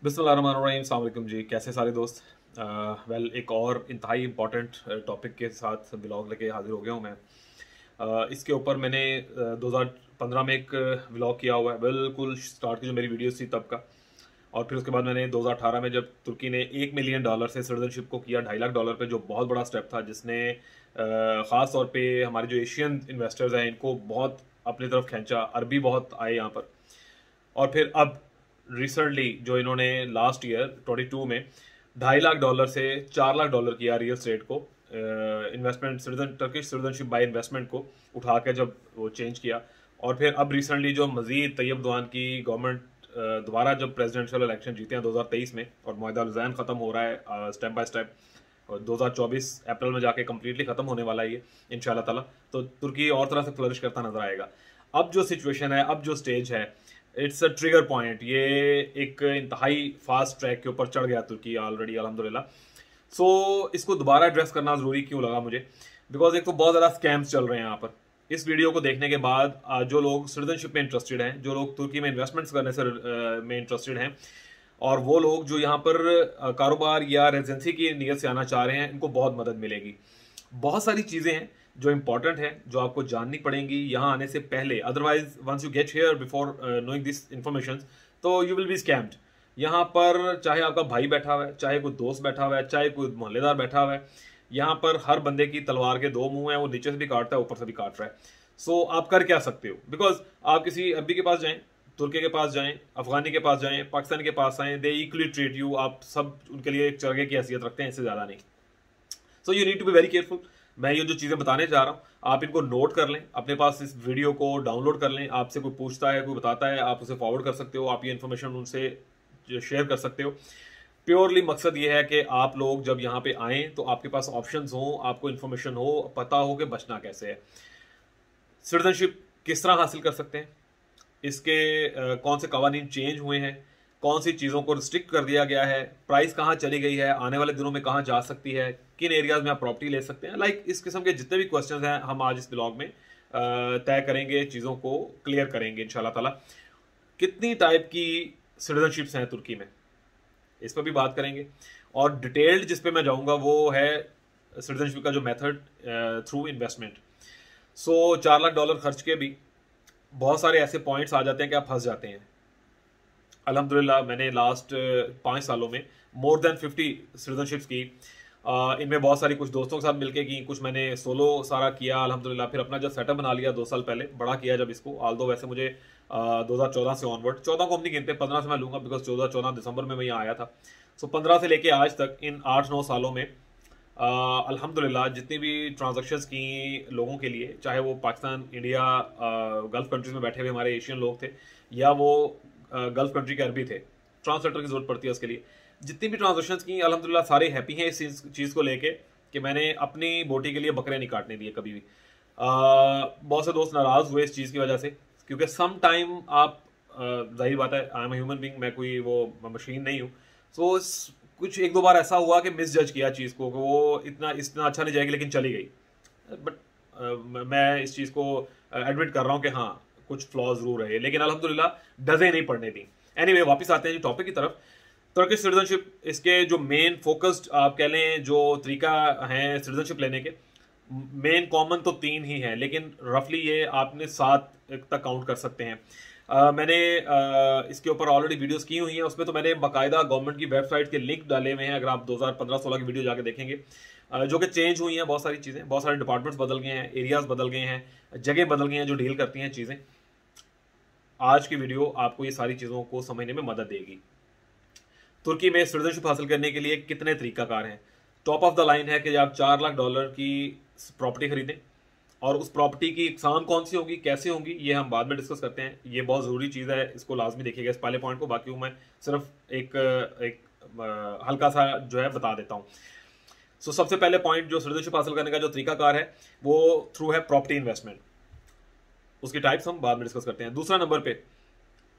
बिस्मिल्लाहिर्रहमानिर्रहीम, अस्सलाम वालेकुम जी। कैसे सारे दोस्त? एक और इंतहाई इम्पॉर्टेंट टॉपिक के साथ व्लॉग लेके हाजिर हो गया हूँ मैं। इसके ऊपर मैंने 2015 में एक व्लॉग किया हुआ है, बिल्कुल स्टार्ट की जो मेरी वीडियोस थी तब का। और फिर उसके बाद मैंने 2018 में जब तुर्की ने $1 मिलियन से सिटीजनशिप को किया $2.5 लाख पे, जो बहुत बड़ा स्टेप था, जिसने ख़ास तौर पे हमारे जो एशियन इन्वेस्टर्स हैं इनको बहुत अपनी तरफ खींचा। अरबी बहुत आए यहाँ पर। और फिर अब रिसेंटली जो इन्होंने लास्ट ईयर 22 में $2.5 लाख से $4 लाख किया रियल स्टेट को, investment citizen Turkish citizenship by investment को उठा के जब वो चेंज किया। और फिर अब रिसेंटली जो मजीद तैयब दुआन की गवर्नमेंट दोबारा जब प्रेसिडेंशियल इलेक्शन जीते हैं 2023 में, और मुआहदा हुसैन ख़त्म हो रहा है स्टेप बाय स्टेप, और 2024 अप्रैल में जाके कम्प्लीटली ख़त्म होने वाला है ये इंशाल्लाह ताला। तो तुर्की और तरह से फ्लरिश करता नजर आएगा। अब जो सिचुएशन है, अब जो स्टेज है, इट्स अ ट्रिगर पॉइंट। ये एक इंतहाई फास्ट ट्रैक के ऊपर चढ़ गया तुर्की ऑलरेडी, अल्हम्दुलिल्लाह। सो इसको दोबारा एड्रेस करना ज़रूरी क्यों लगा मुझे? बिकॉज एक तो बहुत ज़्यादा स्कैम्स चल रहे हैं यहाँ पर। इस वीडियो को देखने के बाद जो लोग सिटीजनशिप में इंटरेस्टेड हैं, जो लोग तुर्की में इन्वेस्टमेंट्स करने से में इंटरेस्टेड हैं, और वो लोग जो यहाँ पर कारोबार या रेजिडेंसी की नीयत से आना चाह रहे हैं, इनको बहुत मदद मिलेगी। बहुत सारी चीज़ें हैं जो इंपॉर्टेंट है, जो आपको जाननी पड़ेंगी यहाँ आने से पहले। Otherwise once you get here before knowing this information, तो यू विल बी स्कैम्ड। यहाँ पर चाहे आपका भाई बैठा हुआ है, चाहे कोई दोस्त बैठा हुआ है, चाहे कोई मोहल्लेदार बैठा हुआ है, यहाँ पर हर बंदे की तलवार के दो मुंह हैं। वो नीचे से भी काटता है, ऊपर से भी काट रहा है। सो आप कर क्या सकते हो? बिकॉज आप किसी अरबी के पास जाएं, तुर्की के पास जाएं, अफगानी के पास जाएं, पाकिस्तान के पास आएं, दे इक्वली ट्रीट यू। आप सब उनके लिए एक चरगे की हैसियत रखते हैं, इससे ज़्यादा नहीं। So you need to be very careful. मैं ये जो चीज़ें बताने जा रहा हूँ, आप इनको नोट कर लें, अपने पास इस वीडियो को डाउनलोड कर लें। आपसे कोई पूछता है, कोई बताता है, आप उसे फॉरवर्ड कर सकते हो, आप ये इन्फॉर्मेशन उनसे शेयर कर सकते हो। प्योरली मकसद ये है कि आप लोग जब यहाँ पे आएँ तो आपके पास ऑप्शंस हों, आपको इन्फॉर्मेशन हो, पता हो कि बचना कैसे है। सिटीजनशिप किस तरह हासिल कर सकते हैं, इसके कौन से कवानीन चेंज हुए हैं, कौन सी चीज़ों को रिस्ट्रिक्ट कर दिया गया है, प्राइस कहाँ चली गई है, आने वाले दिनों में कहाँ जा सकती है, किन एरियाज में आप प्रॉपर्टी ले सकते हैं। इस किस्म के जितने भी क्वेश्चंस हैं हम आज इस ब्लॉग में तय करेंगे, चीज़ों को क्लियर करेंगे इंशाल्लाह ताला। कितनी टाइप की सिटीजनशिप्स हैं तुर्की में, इस पर भी बात करेंगे। और डिटेल्ड जिस पे मैं जाऊंगा वो है सिटीजनशिप का जो मेथड थ्रू इन्वेस्टमेंट। सो $4 लाख खर्च के भी बहुत सारे ऐसे पॉइंट्स आ जाते हैं कि आप फंस जाते हैं। अल्हम्दुलिल्लाह मैंने लास्ट 5 सालों में मोर देन 50 सिटीजनशिप्स की। इनमें बहुत सारी कुछ दोस्तों के साथ मिलके की, कुछ मैंने सोलो सारा किया अल्हम्दुलिल्लाह। फिर अपना जब सेटअप बना लिया 2 साल पहले, बड़ा किया जब इसको। ऑल्दो वैसे मुझे 2014 से ऑनवर्ड, 14 को हम नहीं गिनते, 15 से मैं लूँगा, बिकॉज 14 दिसंबर में मैं यहाँ आया था। सो 15 से लेके आज तक इन 8-9 सालों में अल्हम्दुलिल्लाह जितनी भी ट्रांजैक्शंस की लोगों के लिए, चाहे वो पाकिस्तान, इंडिया, गल्फ कंट्रीज में बैठे हुए हमारे एशियन लोग थे, या वो गल्फ कंट्री के अरबी थे, ट्रांसलेटर की जरूरत पड़ती है उसके लिए। जितनी भी ट्रांजेक्शंस की अल्हम्दुलिल्लाह सारे हैप्पी हैं इस चीज़ को लेके कि मैंने अपनी बोटी के लिए बकरे नहीं काटने दिए कभी भी। बहुत से दोस्त नाराज़ हुए इस चीज़ की वजह से, क्योंकि सम टाइम आप जाहिर बात है, आई एम ह्यूमन बीइंग, मैं कोई वो मशीन नहीं हूँ। सो कुछ 1-2 बार ऐसा हुआ कि मिस जज किया चीज़ को कि वो इतना इतना अच्छा नहीं जाएगी, लेकिन चली गई। बट मैं इस चीज़ को एडमिट कर रहा हूँ कि हाँ, कुछ फ्लॉज जरूर रहे, लेकिन अल्हम्दुलिल्लाह डजे नहीं पड़ने दी। एनीवे, वापस आते हैं जी टॉपिक की तरफ। तुर्किश सिटीजनशिप, इसके जो मेन फोकस्ड आप कह लें जो तरीका है सिटीजनशिप लेने के, मेन कॉमन तो 3 ही हैं, लेकिन रफली ये आपने 7 तक काउंट कर सकते हैं। मैंने इसके ऊपर ऑलरेडी वीडियोस की हुई हैं, उसमें तो मैंने बाकायदा गवर्नमेंट की वेबसाइट के लिंक डाले हुए हैं। अगर आप 2015-16 की वीडियो जाके देखेंगे, जो कि चेंज हुई हैं बहुत सारी चीज़ें, बहुत सारे डिपार्टमेंट्स बदल गए हैं, एरियाज बदल गए हैं, जगह बदल गई हैं जो डील करती हैं चीज़ें। आज की वीडियो आपको ये सारी चीज़ों को समझने में मदद देगी। तुर्की में सिटीजनशिप हासिल करने के लिए कितने तरीकाकार हैं। टॉप ऑफ द लाइन है कि आप $4 लाख की प्रॉपर्टी खरीदें, और उस प्रॉपर्टी की इकसाम कौन सी होगी, कैसे होंगी, ये हम बाद में डिस्कस करते हैं। ये बहुत ज़रूरी चीज़ है, इसको लाजमी देखिएगा इस पहले पॉइंट को। बाकी मैं सिर्फ एक हल्का सा जो है बता देता हूँ। सो सबसे पहले पॉइंट जो सिटीजनशिप हासिल करने का जो तरीकाकार है वो थ्रू है प्रॉपर्टी इन्वेस्टमेंट। उसकी टाइप्स हम बाद में डिस्कस करते हैं। दूसरा नंबर पे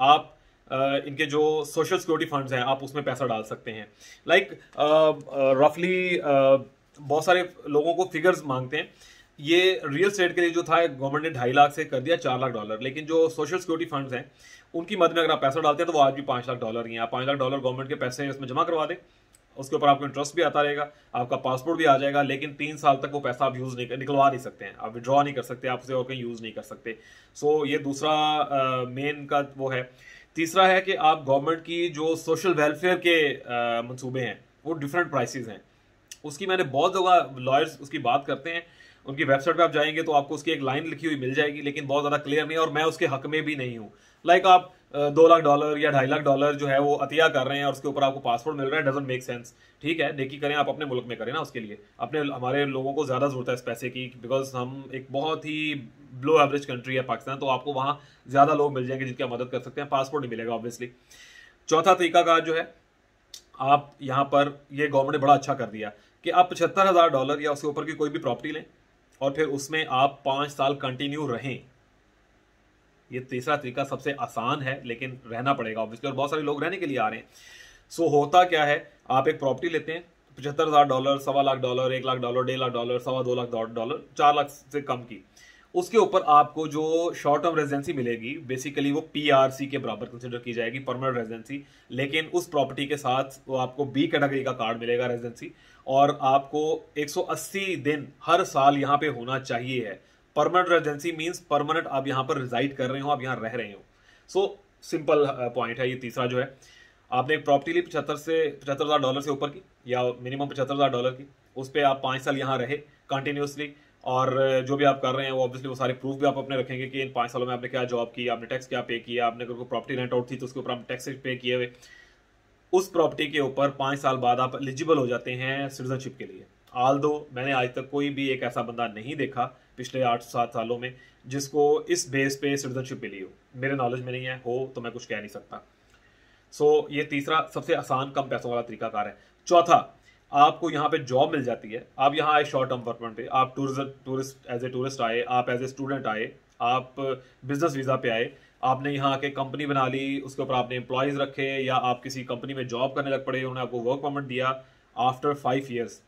आप इनके जो सोशल सिक्योरिटी फंड्स हैं, आप उसमें पैसा डाल सकते हैं। रफली बहुत सारे लोगों को फिगर्स मांगते हैं ये रियल स्टेट के लिए जो था गवर्नमेंट ने 2.5 लाख से कर दिया $4 लाख, लेकिन जो सोशल सिक्योरिटी फंड्स हैं उनकी मद में अगर आप पैसा डालते हैं तो वो आज भी $5 लाख ही हैं। आप $5 लाख गवर्नमेंट के पैसे उसमें जमा करवा दें, उसके ऊपर आपको इंटरेस्ट भी आता रहेगा, आपका पासपोर्ट भी आ जाएगा, लेकिन 3 साल तक वो पैसा आप यूज नहीं निकलवा नहीं सकते हैं, आप विड्रॉ नहीं कर सकते, आप उसे और कहीं यूज नहीं कर सकते। सो ये दूसरा मेन का वो है। तीसरा है कि आप गवर्नमेंट की जो सोशल वेलफेयर के मंसूबे हैं वो डिफरेंट प्राइसेस हैं। उसकी मैंने बहुत जगह लॉयर्स उसकी बात करते हैं, उनकी वेबसाइट पे आप जाएंगे तो आपको उसकी एक लाइन लिखी हुई मिल जाएगी, लेकिन बहुत ज्यादा क्लियर नहीं है और मैं उसके हक में भी नहीं हूँ। लाइक आप $2 लाख या $2.5 लाख जो है वो अतिया कर रहे हैं और उसके ऊपर आपको पासपोर्ट मिल रहा है, डजंट मेक सेंस। ठीक है, नेकी करें, आप अपने मुल्क में करें ना, उसके लिए अपने हमारे लोगों को ज्यादा जरूरत है इस पैसे की, बिकॉज हम एक बहुत ही लो एवरेज कंट्री है पाकिस्तान, तो आपको वहां ज्यादा लोग मिल जाएंगे जिनकी आप मदद कर सकते हैं, पासपोर्ट नहीं मिलेगा ऑब्वियसली। चौथा तरीकाकार जो है, आप यहाँ पर ये गवर्नमेंट ने बड़ा अच्छा कर दिया कि आप $75,000 या उसके ऊपर की कोई भी प्रॉपर्टी लें और फिर उसमें आप 5 साल कंटिन्यू रहें। ये तीसरा तरीका सबसे आसान है, लेकिन रहना पड़ेगा ऑब्वियसली, और बहुत सारे लोग रहने के लिए आ रहे हैं। सो होता क्या है, आप एक प्रॉपर्टी लेते हैं $75,000, $1.25 लाख, $1 लाख, $1.5 लाख, $2.25 लाख, $4 लाख से कम की, उसके ऊपर आपको जो शॉर्ट टर्म रेजिडेंसी मिलेगी बेसिकली वो PRC के बराबर कंसिडर की जाएगी, परमानेंट रेजिडेंसी। लेकिन उस प्रॉपर्टी के साथ वो आपको B कैटेगरी का कार्ड मिलेगा रेजिडेंसी, और आपको 180 दिन हर साल यहाँ पे होना चाहिए है। परमानेंट रेजिडेंसी मींस परमानेंट आप यहाँ पर रिजाइड कर रहे हो, आप यहाँ रह रहे हो। सो सिंपल पॉइंट है ये तीसरा जो है। आपने एक प्रॉपर्टी ली $75,000 से ऊपर की या मिनिमम $75,000 की, उस पर आप 5 साल यहाँ रहे कंटिन्यूसली, और जो भी आप कर रहे हैं वो ऑब्वियसली वो सारे प्रूफ भी आप अपने रखेंगे कि इन 5 सालों में आपने क्या जॉब की, आपने टैक्स क्या पे किया, आपने कोई प्रॉपर्टी रेंट आउट थी तो उसके ऊपर आपने टैक्स पे किए हुए। उस प्रॉपर्टी के ऊपर 5 साल बाद आप एलिजिबल हो जाते हैं सिटीजनशिप के लिए। आल्दो मैंने आज तक कोई भी एक ऐसा बंदा नहीं देखा पिछले 8-7 सालों में जिसको इस बेस पे सिटीजनशिप मिली हो, मेरे नॉलेज में नहीं है, हो तो मैं कुछ कह नहीं सकता। सो ये तीसरा सबसे आसान कम पैसों वाला तरीकाकार है। चौथा, आपको यहाँ पे जॉब मिल जाती है, आप यहाँ आए शॉर्ट टर्म परमिट पे, आप टूरिस्ट एज ए टूरिस्ट आए, आप एज ए स्टूडेंट आए, आप बिजनेस वीजा पे आए, आपने यहाँ आके कंपनी बना ली, उसके ऊपर आपने एम्प्लॉयज रखे या आप किसी कंपनी में जॉब करने लग पड़े, उन्होंने आपको वर्क परमिट दिया। आफ्टर 5 ईयर्स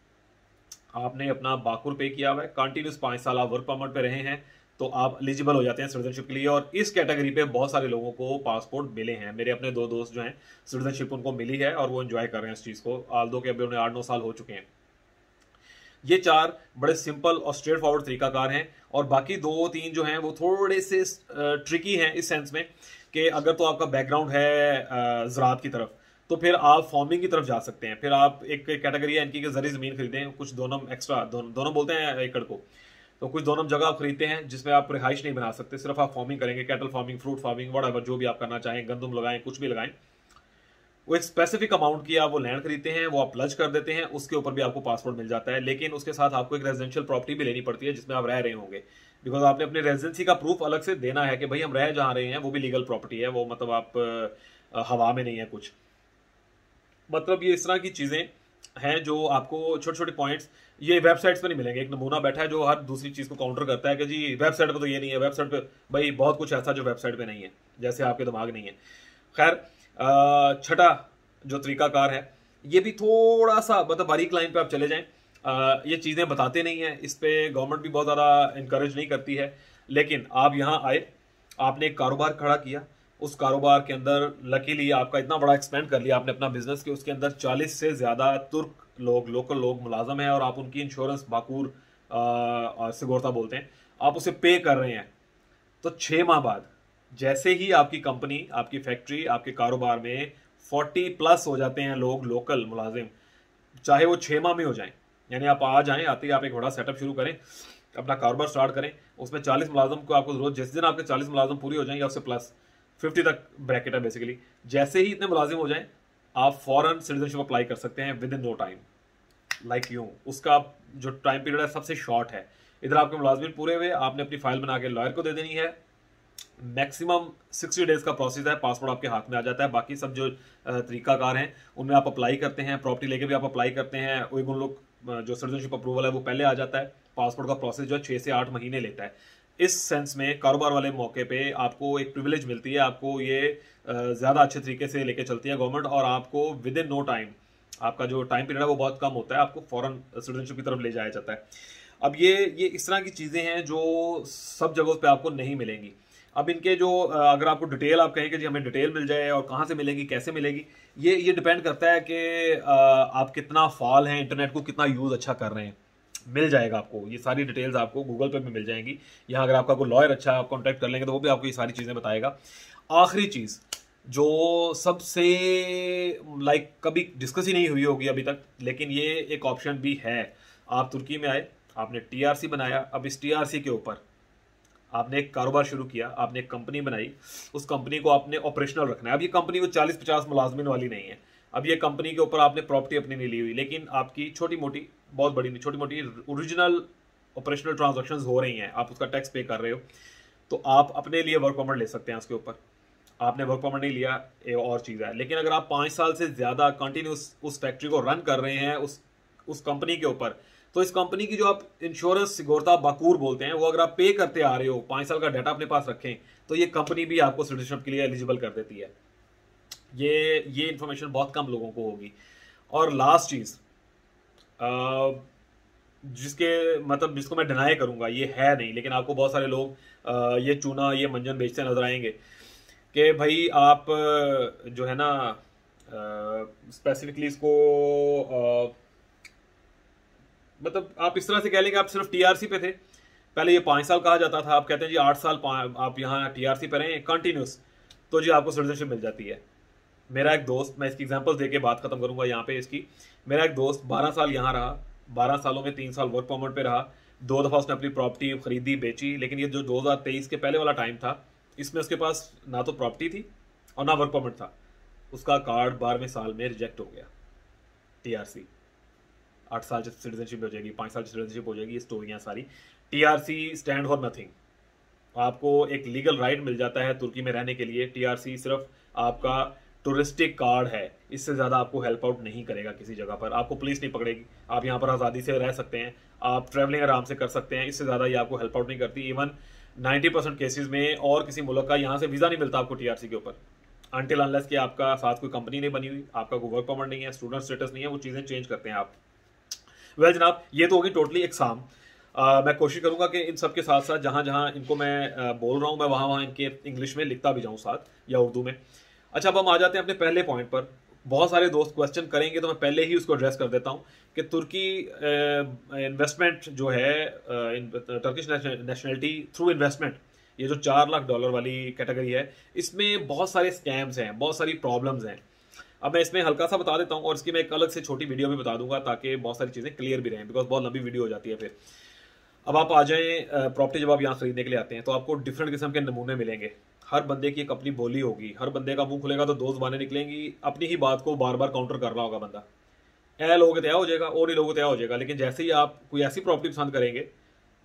आपने अपना बाकुर पे किया हुआ है, कंटिन्यूस 5 साल आप वर्क परमिट पे रहे हैं, तो आप एलिजिबल हो जाते हैं सिटीजनशिप के लिए। और इस कैटेगरी पे बहुत सारे लोगों को पासपोर्ट मिले हैं, मेरे अपने 2 दोस्त जो हैं सिटीजनशिप उनको मिली है और वो एंजॉय कर रहे हैं इस चीज़ को, आल्दो के अभी उन्हें 8-9 साल हो चुके हैं। ये 4 बड़े सिंपल और स्ट्रेट फॉरवर्ड तरीकाकार हैं, और बाकी 2-3 जो हैं वो थोड़े से ट्रिकी हैं इस सेंस में कि अगर तो आपका बैकग्राउंड है ज़राअत की तरफ, तो फिर आप फार्मिंग की तरफ जा सकते हैं। फिर आप एक कैटेगरी है इनकी कि जरी ज़मीन खरीदें, कुछ दोनम एक्स्ट्रा, दोनों बोलते हैं एकड़ को, तो कुछ दोनों जगह आप खरीदते हैं जिसमें आप रिहाइश नहीं बना सकते, सिर्फ आप फार्मिंग करेंगे, cattle farming, fruit farming, whatever जो भी आप करना चाहें, गंदम लगाएं, कुछ भी लगाएं, वो एक स्पेसिफिक अमाउंट की आप वो लैंड खरीदते हैं, वो आप प्लज कर देते हैं, उसके ऊपर भी आपको पासपोर्ट मिल जाता है। लेकिन उसके साथ आपको एक रेजिडेंशियल प्रॉपर्टी भी लेनी पड़ती है जिसमें आप रह रहे होंगे, बिकॉज आपने अपनी रेजिडेंसी का प्रूफ अलग से देना है कि भाई हम रह जहाँ रहे हैं वो भी लीगल प्रॉपर्टी है, वो मतलब आप हवा में नहीं है कुछ। मतलब ये इस तरह की चीज़ें हैं जो आपको छोटे छोटे पॉइंट्स ये वेबसाइट्स पे नहीं मिलेंगे। एक नमूना बैठा है जो हर दूसरी चीज़ को काउंटर करता है कि जी वेबसाइट पे तो ये नहीं है, वेबसाइट पे भाई बहुत कुछ ऐसा जो वेबसाइट पे नहीं है, जैसे आपके दिमाग नहीं है। खैर छठा जो तरीकाकार है ये भी थोड़ा सा मतलब बारीक लाइन पे आप चले जाएं, ये चीज़ें बताते नहीं हैं, इस पे गवर्नमेंट भी बहुत ज़्यादा इंकरेज नहीं करती है। लेकिन आप यहाँ आए, आपने एक कारोबार खड़ा किया, उस कारोबार के अंदर लकीली आपका इतना बड़ा एक्सपेंड कर लिया आपने अपना बिजनेस कि उसके अंदर 40 से ज़्यादा तुर्क लोग, लोकल लोग मुलाजम हैं, और आप उनकी इंश्योरेंस बाकूर सिगोरता बोलते हैं, आप उसे पे कर रहे हैं। तो 6 माह बाद जैसे ही आपकी कंपनी, आपकी फैक्ट्री, आपके कारोबार में 40+ हो जाते हैं लोग लोकल मुलाजिम, चाहे वो 6 माह में हो जाएं, यानी आप आ जाएं, आते ही आप एक बड़ा सेटअप शुरू करें, अपना कारोबार स्टार्ट करें, उसमें 40 मुलाजिम को आपको जरूरत, जिस दिन आपके 40 मुलाजिम पूरी हो जाएंगे, उससे प्लस 50 तक ब्रैकेट है बेसिकली, जैसे ही इतने मुलाजिम हो जाएं आप फॉरन सिटीजनशिप अप्लाई कर सकते हैं with in no time, like यूं। उसका जो टाइम पीरियड है सबसे शॉर्ट है। इधर आपके मुलाजिम पूरे हुए, आपने अपनी फाइल बना के लॉयर को दे देनी है, मैक्सिमम 60 डेज का प्रोसेस है, पासपोर्ट आपके हाथ में आ जाता है। बाकी सब जो तरीकाकार हैं उनमें आप अप्लाई करते हैं, प्रॉपर्टी लेके भी आप अप्लाई करते हैं, उन लोग जो सिटीजनशिप अप्रूवल है वो पहले आ जाता है। पासपोर्ट का प्रोसेस जो है 6 से 8 महीने लेता है। इस सेंस में कारोबार वाले मौके पे आपको एक प्रिविलेज मिलती है, आपको ये ज़्यादा अच्छे तरीके से लेके चलती है गवर्नमेंट, और आपको विद इन नो टाइम, आपका जो टाइम पीरियड है वो बहुत कम होता है, आपको फॉरेन सिटीजनशिप की तरफ ले जाया जाता है। अब ये इस तरह की चीज़ें हैं जो सब जगहों पे आपको नहीं मिलेंगी। अब इनके जो अगर आपको डिटेल आप कहें कि जी हमें डिटेल मिल जाए और कहाँ से मिलेगी कैसे मिलेगी, ये डिपेंड करता है कि आप कितना फॉल हैं, इंटरनेट को कितना यूज़ अच्छा कर रहे हैं। मिल जाएगा आपको ये सारी डिटेल्स, आपको गूगल पे भी मिल जाएंगी, या अगर आपका कोई लॉयर अच्छा कॉन्टैक्ट कर लेंगे तो वो भी आपको ये सारी चीज़ें बताएगा। आखिरी चीज़ जो सबसे कभी डिस्कस ही नहीं हुई होगी अभी तक, लेकिन ये एक ऑप्शन भी है। आप तुर्की में आए, आपने टीआरसी बनाया, अब इस टीआरसी के ऊपर आपने एक कारोबार शुरू किया, आपने एक कंपनी बनाई, उस कंपनी को आपने ऑपरेशनल रखना है। अब ये कंपनी वो 40-50 मुलाजमिन वाली नहीं है। अब ये कंपनी के ऊपर आपने प्रॉपर्टी अपनी नहीं ली हुई, लेकिन आपकी छोटी मोटी, बहुत बड़ी नहीं, छोटी मोटी ओरिजिनल ऑपरेशनल ट्रांजैक्शंस हो रही हैं, आप उसका टैक्स पे कर रहे हो, तो आप अपने लिए वर्क परमिट ले सकते हैं उसके ऊपर। आपने वर्क परमिट नहीं लिया, ये और चीज़ है। लेकिन अगर आप 5 साल से ज़्यादा कंटिन्यूस उस फैक्ट्री को रन कर रहे हैं उस कंपनी के ऊपर, तो इस कंपनी की जो आप इंश्योरेंस सिक्योरता बाकूर बोलते हैं, वो अगर आप पे करते आ रहे हो, 5 साल का डाटा अपने पास रखें, तो ये कंपनी भी आपको सिटीजनशिप के लिए एलिजिबल कर देती है। ये इंफॉर्मेशन बहुत कम लोगों को होगी। और लास्ट चीज़ जिसको मैं डिनाई करूंगा, ये है नहीं, लेकिन आपको बहुत सारे लोग ये चूना ये मंजन बेचते नजर आएंगे कि भाई आप जो है ना स्पेसिफिकली इसको आप इस तरह से कह लेंगे, आप सिर्फ टीआरसी पे थे, पहले ये 5 साल कहा जाता था, आप कहते हैं जी 8 साल आप यहाँ टीआरसी पे रहे कंटिन्यूस, तो जी आपको सिटीजनशिप मिल जाती है। मेरा एक दोस्त, मैं इसकी एग्जांपल देके बात खत्म करूंगा यहाँ पे इसकी। मेरा एक दोस्त 12 साल यहाँ रहा, 12 सालों में 3 साल वर्क परमिट पे रहा, 2 दफ़ा उसने अपनी प्रॉपर्टी खरीदी बेची, लेकिन ये जो 2023 के पहले वाला टाइम था, इसमें उसके पास ना तो प्रॉपर्टी थी और ना वर्क परमिट था। उसका कार्ड 12वें साल में रिजेक्ट हो गया। टीआरसी 8 साल से सिटीजनशिप हो जाएगी, 5 साल से सिटीजनशिप हो जाएगी, ये स्टोरियाँ सारी। TRC stand for nothing. आपको एक लीगल राइट मिल जाता है तुर्की में रहने के लिए। टीआरसी सिर्फ आपका टूरिस्टिक कार्ड है, इससे ज़्यादा आपको हेल्प आउट नहीं करेगा किसी जगह पर। आपको पुलिस नहीं पकड़ेगी, आप यहाँ पर आज़ादी से रह सकते हैं, आप ट्रैवलिंग आराम से कर सकते हैं, इससे ज़्यादा ये आपको हेल्प आउट नहीं करती। इवन 90% केसेस में और किसी मुल्क का यहाँ से वीज़ा नहीं मिलता आपको टीआरसी के ऊपर, अनटिल अनलेस कि आपका साथ कोई कंपनी नहीं बनी हुई, आपका कोई वर्क परमिट नहीं है, स्टूडेंट स्टेटस नहीं है, वो चीज़ें चेंज करते हैं आप। वेल जनाब, ये तो होगी टोटली एग्जाम। मैं कोशिश करूंगा कि इन सब के साथ साथ जहां जहां इनको मैं बोल रहा हूं, मैं वहां वहां इनके इंग्लिश में लिखता भी जाऊं साथ, या उर्दू में। अच्छा, अब हम आ जाते हैं अपने पहले पॉइंट पर। बहुत सारे दोस्त क्वेश्चन करेंगे, तो मैं पहले ही उसको एड्रेस कर देता हूं कि तुर्की इन्वेस्टमेंट जो है, टर्किश नेशनलिटी थ्रू इन्वेस्टमेंट, ये जो $4 लाख वाली कैटेगरी है, इसमें बहुत सारे स्कैम्स हैं, बहुत सारी प्रॉब्लम्स हैं। अब मैं इसमें हल्का सा बता देता हूँ, और इसकी मैं एक अलग से छोटी वीडियो भी बता दूंगा, ताकि बहुत सारी चीज़ें क्लियर भी रहें, बिकॉज बहुत लंबी वीडियो हो जाती है फिर। अब आप आ जाएं, प्रॉपर्टी जब आप यहाँ खरीदने के लिए आते हैं, तो आपको डिफरेंट किस्म के नमूने मिलेंगे। हर बंदे की एक अपनी बोली होगी, हर बंदे का मुंह खुलेगा तो 2 ज़बानें निकलेंगी, अपनी ही बात को बार बार काउंटर कर रहा होगा बंदा। ए लोगों तय हो जाएगा, और नहीं लोगों तय हो जाएगा। लेकिन जैसे ही आप कोई ऐसी प्रॉपर्टी पसंद करेंगे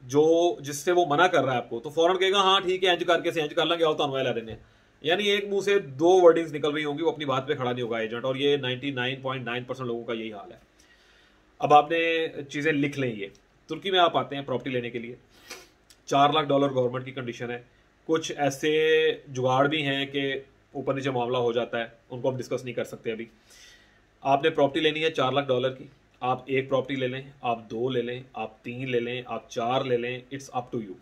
जो जिससे वो मना कर रहा है आपको, तो फौरन कहेगा हाँ ठीक है, इंज करके से इंज कर लेंगे, आओ तो ला देने। यानी एक मुंह से 2 वर्डिंग्स निकल रही होंगी, वो अपनी बात पे खड़ा नहीं होगा एजेंट, और ये 99.9% लोगों का यही हाल है। अब आपने चीज़ें लिख लें। ये तुर्की में आप आते हैं प्रॉपर्टी लेने के लिए, $4 लाख गवर्नमेंट की कंडीशन है। कुछ ऐसे जुगाड़ भी हैं कि ऊपर नीचे मामला हो जाता है, उनको हम डिस्कस नहीं कर सकते अभी। आपने प्रॉपर्टी लेनी है $4 लाख की, आप एक प्रॉपर्टी ले लें, आप 2 ले लें, आप 3 ले लें, आप 4 ले लें, इट्स अप टू यू।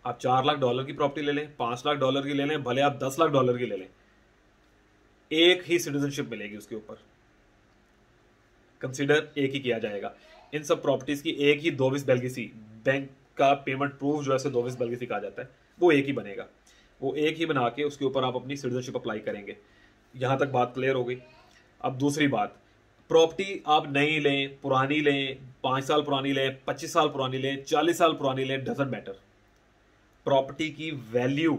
आप $4 लाख की प्रॉपर्टी ले लें, $5 लाख की ले लें, भले आप $10 लाख की ले लें, एक ही सिटीजनशिप मिलेगी उसके ऊपर, कंसीडर एक ही किया जाएगा। इन सब प्रॉपर्टीज की एक ही दोविस बेल्गिसी, बैंक का पेमेंट प्रूफ जो है दोविस बेल्गिसी कहा जाता है, वो एक ही बनेगा। वो एक ही बना के उसके ऊपर आप अपनी सिटीजनशिप अप्लाई करेंगे। यहाँ तक बात क्लियर हो गई। अब दूसरी बात, प्रॉपर्टी आप नई लें, पुरानी लें, 5 साल पुरानी लें, 25 साल पुरानी लें, 40 साल पुरानी लें, डजंट मैटर, प्रॉपर्टी की वैल्यू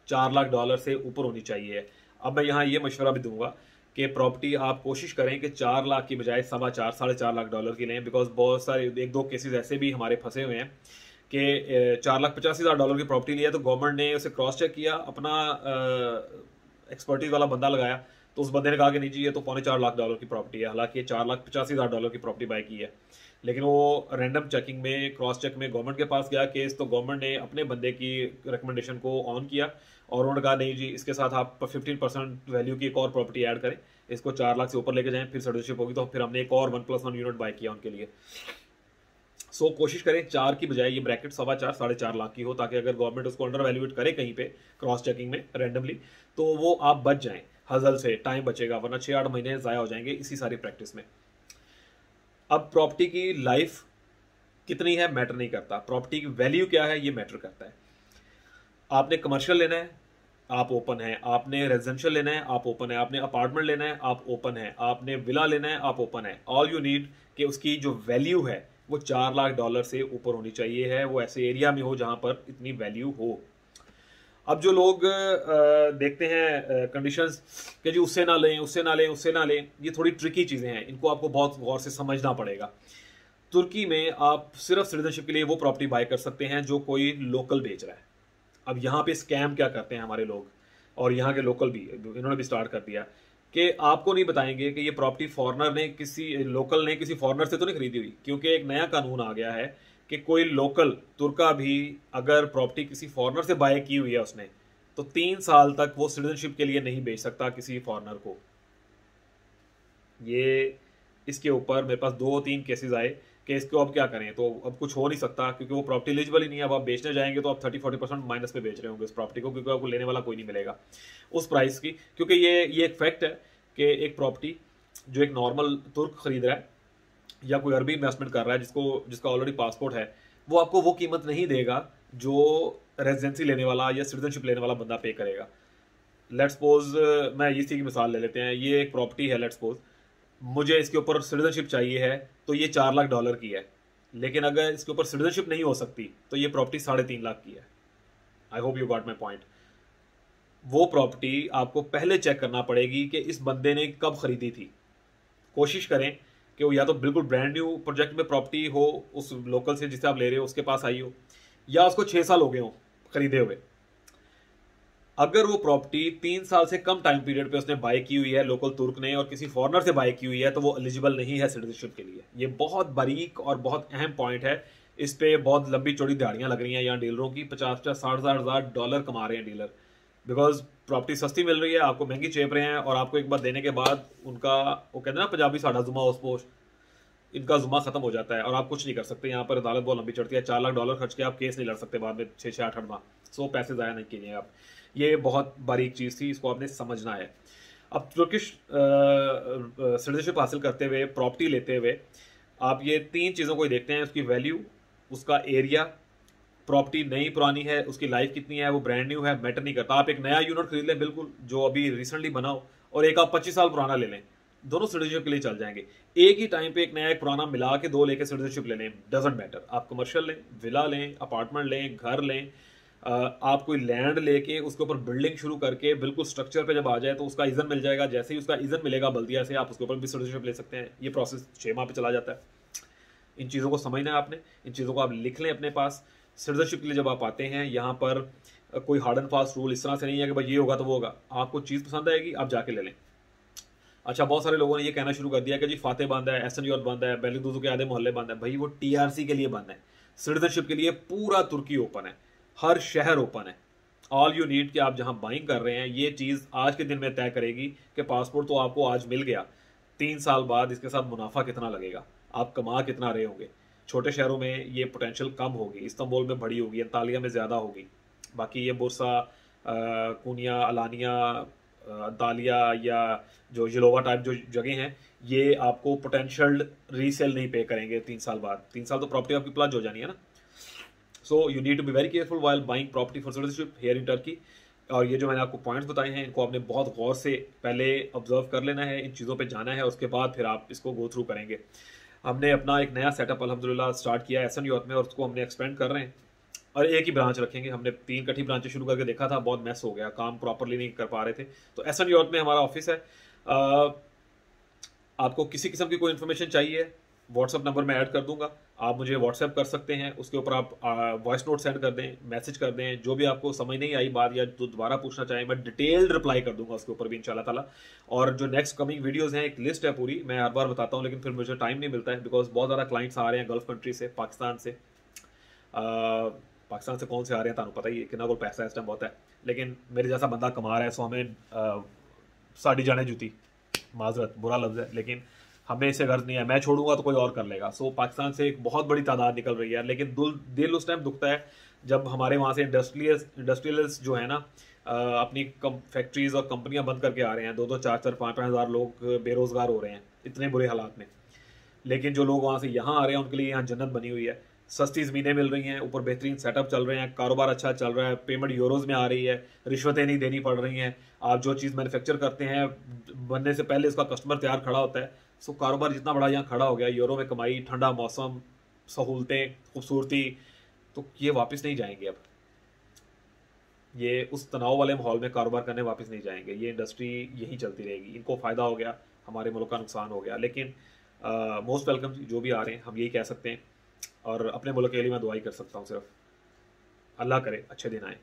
$4 लाख से ऊपर होनी चाहिए। अब मैं यहाँ ये मशवरा भी दूंगा कि प्रॉपर्टी आप कोशिश करें कि 4 लाख की बजाय 4.25 $4.5 लाख की लें, बिकॉज बहुत सारे 1-2 केसेस ऐसे भी हमारे फंसे हुए हैं कि $4,85,000 की प्रॉपर्टी लिया, तो गवर्नमेंट ने उसे क्रॉस चेक किया, अपना एक्सपर्टीज वाला बंदा लगाया, तो उस बंदे ने कहा कि नहीं जी ये तो $4.25 लाख की प्रॉपर्टी है, हालांकि ये $4,85,000 की प्रॉपर्टी बाय की है। लेकिन वो रैंडम चेकिंग में, क्रॉस चेक में गवर्नमेंट के पास गया केस, तो गवर्नमेंट ने अपने बंदे की रिकमेंडेशन को ऑन किया, और उन्होंने कहा नहीं जी इसके साथ आप 15% वैल्यू की एक और प्रॉपर्टी ऐड करें, इसको 4 लाख से ऊपर लेके जाएं, फिर सिटीजनशिप होगी। तो फिर हमने एक और 1+1 यूनिट बाय किया उनके लिए। सो कोशिश करें 4 की बजाय ये ब्रैकेट 4.25 4.5 लाख की हो, ताकि अगर गवर्नमेंट उसको अंडर वैल्यूएट करे कहीं पे क्रॉस चेकिंग में रैंडमली, तो वो आप बच जाएं हजल से, टाइम बचेगा, वरना 6-8 महीने ज़ाया हो जाएंगे इसी सारी प्रैक्टिस में। अब प्रॉपर्टी की लाइफ कितनी है मैटर नहीं करता, प्रॉपर्टी की वैल्यू क्या है ये मैटर करता है। आपने कमर्शियल लेना है आप ओपन है, आपने रेजिडेंशियल लेना है आप ओपन है, आपने अपार्टमेंट लेना है आप ओपन है, आपने विला लेना है आप ओपन है। ऑल यू नीड कि उसकी जो वैल्यू है वो $4 लाख से ऊपर होनी चाहिए है, वो ऐसे एरिया में हो जहां पर इतनी वैल्यू हो। अब जो लोग देखते हैं कंडीशंस कि जी उससे ना लें उससे ना लें उससे ना लें, ये थोड़ी ट्रिकी चीज़ें हैं, इनको आपको बहुत गौर से समझना पड़ेगा। तुर्की में आप सिर्फ सिटीजनशिप के लिए वो प्रॉपर्टी बाय कर सकते हैं जो कोई लोकल बेच रहा है। अब यहाँ पे स्कैम क्या करते हैं हमारे लोग, और यहाँ के लोकल भी, इन्होंने भी स्टार्ट कर दिया कि आपको नहीं बताएंगे कि ये प्रॉपर्टी फॉरेनर ने किसी लोकल ने किसी फॉरेनर से तो नहीं खरीदी हुई, क्योंकि एक नया कानून आ गया है कि कोई लोकल तुर्का भी अगर प्रॉपर्टी किसी फॉरेनर से बाय की हुई है उसने, तो 3 साल तक वो सिटीजनशिप के लिए नहीं बेच सकता किसी फॉरेनर को। ये इसके ऊपर मेरे पास 2-3 केसेस आए कि इसको अब क्या करें, तो अब कुछ हो नहीं सकता क्योंकि वो प्रॉपर्टी एलिजिबल ही नहीं है। अब आप बेचने जाएंगे तो आप 30-40% माइनस पे बेच रहे होंगे इस प्रॉपर्टी को, क्योंकि आपको लेने वाला कोई नहीं मिलेगा उस प्राइस की। क्योंकि ये एक फैक्ट है कि एक प्रॉपर्टी जो एक नॉर्मल तुर्क खरीद रहा है या कोई अरबी इन्वेस्टमेंट कर रहा है जिसका ऑलरेडी पासपोर्ट है, वो आपको वो कीमत नहीं देगा जो रेजिडेंसी लेने वाला या सिटीजनशिप लेने वाला बंदा पे करेगा। लेट्स सपोज मैं इसी की मिसाल ले लेते हैं, ये एक प्रॉपर्टी है, लेट्स सपोज मुझे इसके ऊपर सिटीजनशिप चाहिए है तो ये $4 लाख की है, लेकिन अगर इसके ऊपर सिटीजनशिप नहीं हो सकती तो ये प्रॉपर्टी 3.5 लाख की है। I hope you got my point. वो प्रॉपर्टी आपको पहले चेक करना पड़ेगी कि इस बंदे ने कब खरीदी थी। कोशिश करें कि वो या तो बिल्कुल ब्रांड न्यू प्रोजेक्ट में प्रॉपर्टी हो उस लोकल से जिसे आप ले रहे हो उसके पास आई हो, या उसको 6 साल हो गए हो खरीदे हुए। अगर वो प्रॉपर्टी 3 साल से कम टाइम पीरियड पे उसने बाय की हुई है लोकल तुर्क ने और किसी फॉरेनर से बाय की हुई है, तो वो एलिजिबल नहीं है सिटीजनशिप के लिए। ये बहुत बारीक और बहुत अहम पॉइंट है, इस पे बहुत लंबी चौड़ी दिहाड़ियां लग रही हैं यहाँ डीलरों की। 50-60 हज़ार कमा रहे हैं डीलर, बिकॉज प्रॉपर्टी सस्ती मिल रही है, आपको महंगी चेप रहे हैं, और आपको एक बार देने के बाद उनका वो कहते हैं ना पंजाबी साढ़ा जुमा उस पोश, इनका जुमा खत्म हो जाता है और आप कुछ नहीं कर सकते। यहाँ पर अदालत बहुत लंबी चढ़ती है, $4 लाख खर्च के आप केस नहीं लड़ सकते बाद में 6-8 माह। सो पैसे ज़ाया नहीं कीजिए आप। ये बहुत बारीक चीज़ थी, इसको आपने समझना है। अब तुर्किश सिटीजनशिप हासिल करते हुए, प्रॉपर्टी लेते हुए, आप ये 3 चीज़ों को ही देखते हैं, उसकी वैल्यू, उसका एरिया, प्रॉपर्टी नई पुरानी है, उसकी लाइफ कितनी है, वो ब्रांड न्यू है, मैटर नहीं करता। आप एक नया यूनिट खरीद लें बिल्कुल जो अभी रिसेंटली बना हो, और एक आप 25 साल पुराना ले लें, दोनों सिटीजनशिप के लिए चल जाएंगे। एक ही टाइम पे एक नया एक पुराना मिला के 2 लेके सिटीजनशिप ले लें, डजेंट मैटर। आप कमर्शियल लें, विला लें, अपार्टमेंट लें, घर लें, आप कोई लैंड लेके उसके ऊपर बिल्डिंग शुरू करके बिल्कुल स्ट्रक्चर पे जब आ जाए तो उसका इज़न मिल जाएगा। जैसे ही उसका इज़न मिलेगा बल्दिया से, आप उसके ऊपर भी सिटीजनशिप ले सकते हैं। ये प्रोसेस 6 माह पे चला जाता है। इन चीज़ों को समझना है आपने, इन चीज़ों को आप लिख लें अपने पास। सिटीजनशिप के लिए जब आप आते हैं यहाँ पर कोई हार्ड एंड फास्ट रूल इस तरह से नहीं है कि भाई ये होगा तो वो होगा। आपको चीज़ पसंद आएगी आप जाके ले लें। अच्छा, बहुत सारे लोगों ने ये कहना शुरू कर दिया कि जी फाते बंद है, एहसन यूथ बंद है, बेलूदू के आधे मोहल्ले बंद है। भाई वो टीआरसी के लिए बंद है, सिटीजनशिप के लिए पूरा तुर्की ओपन है, हर शहर ओपन है। ऑल यू नीड कि आप जहां बाइंग कर रहे हैं, ये चीज़ आज के दिन में तय करेगी कि पासपोर्ट तो आपको आज मिल गया, 3 साल बाद इसके साथ मुनाफा कितना लगेगा, आप कमा कितना रहे होंगे। छोटे शहरों में ये पोटेंशियल कम होगी, इस्तांबुल में बड़ी होगी, अंतालिया में ज़्यादा होगी। बाकी ये बुरसा, कुनिया, अलानिया, अंतालिया या जो यलोवा टाइप जो जगह हैं, ये आपको पोटेंशियल रीसेल नहीं पे करेंगे 3 साल बाद। 3 साल तो प्रॉपर्टी आपकी प्लज हो जानी है ना। So you need to be very careful while buying property for citizenship here in Turkey. और ये जो मैंने आपको पॉइंट्स बताए हैं, इनको आपने बहुत गौर से पहले ऑब्जर्व कर लेना है, इन चीज़ों पे जाना है, उसके बाद फिर आप इसको गो थ्रू करेंगे। हमने अपना एक नया सेटअप अल्हम्दुलिल्लाह स्टार्ट किया है एहसन यूथ में, और उसको हमने एक्सपेंड कर रहे हैं और एक ही ब्रांच रखेंगे। हमने 3 इकट्ठी ब्रांचें शुरू करके देखा था, बहुत मैस हो गया, काम प्रॉपरली नहीं कर पा रहे थे। तो एहसन यूथ में हमारा ऑफिस है। आपको किसी किस्म की कोई इन्फॉर्मेशन चाहिए, व्हाट्सअप नंबर मैं ऐड कर दूंगा, आप मुझे व्हाट्सएप कर सकते हैं, उसके ऊपर आप वॉइस नोट सेंड कर दें, मैसेज कर दें, जो भी आपको समझ नहीं आई बात या जो दोबारा पूछना चाहें, मैं डिटेल्ड रिप्लाई कर दूंगा उसके ऊपर भी इंशाल्लाह ताला। और जो नेक्स्ट कमिंग वीडियोस हैं, एक लिस्ट है पूरी, मैं हर बार बताता हूँ लेकिन फिर मुझे टाइम नहीं मिलता है, बिकॉज बहुत ज़्यादा क्लाइंट्स आ रहे हैं गल्फ कंट्री से, पाकिस्तान से। पाकिस्तान से कौन से आ रहे हैं तानू पता ही है, कितना को पैसा इस टाइम बहुत है, लेकिन मेरे जैसा बंदा कमा रहा है, सो हमें साड़ी जाने जूती, माजरत बुरा लफ्ज़ है, लेकिन हमें इससे गर्ज नहीं है, मैं छोड़ूंगा तो कोई और कर लेगा। सो पाकिस्तान से एक बहुत बड़ी तादाद निकल रही है, लेकिन दिल उस टाइम दुखता है जब हमारे वहाँ से इंडस्ट्रियलिस्ट जो है ना, अपनी फैक्ट्रीज और कंपनियां बंद करके आ रहे हैं। 2-2, 4-4, 5-5 हज़ार लोग बेरोजगार हो रहे हैं इतने बुरे हालात में। लेकिन जो लोग वहाँ से यहाँ आ रहे हैं उनके लिए यहाँ जन्नत बनी हुई है। सस्ती ज़मीनें मिल रही हैं, ऊपर बेहतरीन सेटअप चल रहे हैं, कारोबार अच्छा चल रहा है, पेमेंट यूरोज़ में आ रही है, रिश्वतें नहीं देनी पड़ रही हैं। आप जो चीज़ मैन्युफैक्चर करते हैं बनने से पहले उसका कस्टमर तैयार खड़ा होता है। सो कारोबार जितना बड़ा यहाँ खड़ा हो गया, यूरो में कमाई, ठंडा मौसम, सहूलतें, खूबसूरती, तो ये वापस नहीं जाएंगे अब। ये उस तनाव वाले माहौल में कारोबार करने वापस नहीं जाएंगे। ये इंडस्ट्री यही चलती रहेगी। इनको फ़ायदा हो गया, हमारे मुल्क का नुकसान हो गया। लेकिन मोस्ट वेलकम जो भी आ रहे हैं, हम यही कह सकते हैं। और अपने मुल्क के लिए मैं दुआई कर सकता हूँ सिर्फ, अल्लाह करे अच्छे दिन आए।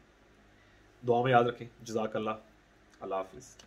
दुआ में याद रखें। जज़ाकल्लाह। अल्लाह हाफिज़।